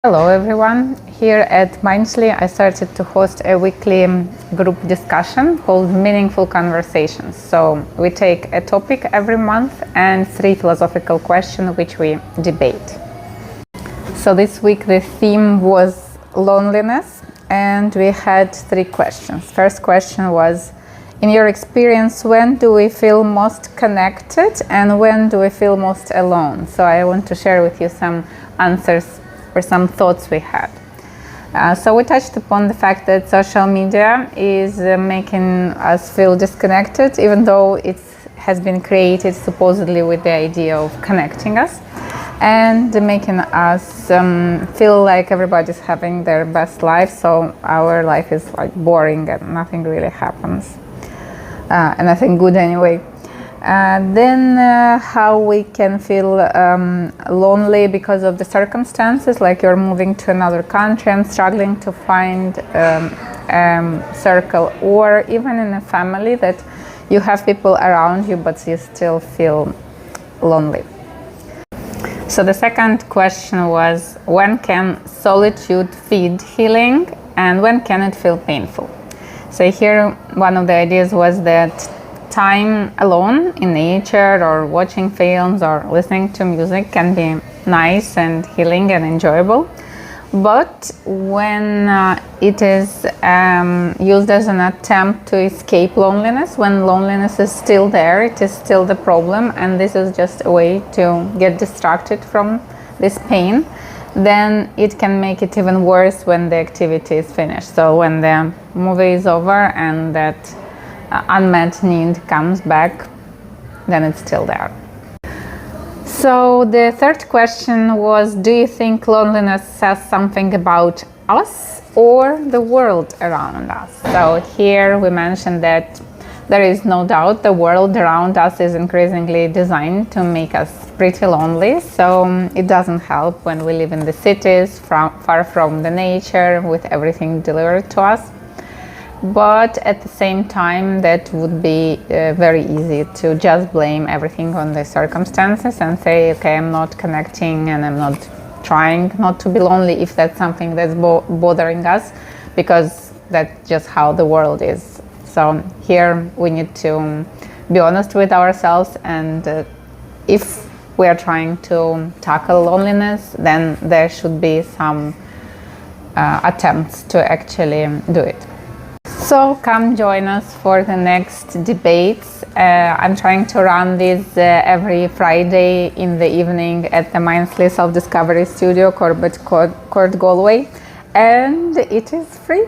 Hello everyone. Here at MindSlí I started to host a weekly group discussion called Meaningful Conversations. So we take a topic every month and 3 philosophical questions which we debate. So this week the theme was loneliness and we had 3 questions. First question was, in your experience, when do we feel most connected and when do we feel most alone? So I want to share with you some answers or some thoughts we had. So we touched upon the fact that social media is making us feel disconnected, even though it has been created supposedly with the idea of connecting us and making us feel like everybody's having their best life, so our life is like boring and nothing really happens, and nothing good anyway. Then how we can feel lonely because of the circumstances, like you're moving to another country and struggling to find circle, or even in a family that you have people around you but you still feel lonely. So the second question was, when can solitude feed healing and when can it feel painful? So here one of the ideas was that time alone in nature or watching films or listening to music can be nice and healing and enjoyable, but when it is used as an attempt to escape loneliness, when loneliness is still there, it is still the problem, and this is just a way to get distracted from this pain, then it can make it even worse when the activity is finished. So when the movie is over and that unmet need comes back, then it's still there. So the third question was, do you think loneliness says something about us or the world around us? So here we mentioned that there is no doubt the world around us is increasingly designed to make us pretty lonely, so it doesn't help when we live in the cities, far from the nature, with everything delivered to us. But at the same time, that would be very easy to just blame everything on the circumstances and say, okay, I'm not connecting and I'm not trying not to be lonely if that's something that's bothering us, because that's just how the world is. So here we need to be honest with ourselves, and if we are trying to tackle loneliness, then there should be some attempts to actually do it. So come join us for the next debates. I'm trying to run these every Friday in the evening at the MindSlí Self-Discovery Studio, Corbett Court, Galway, and it is free.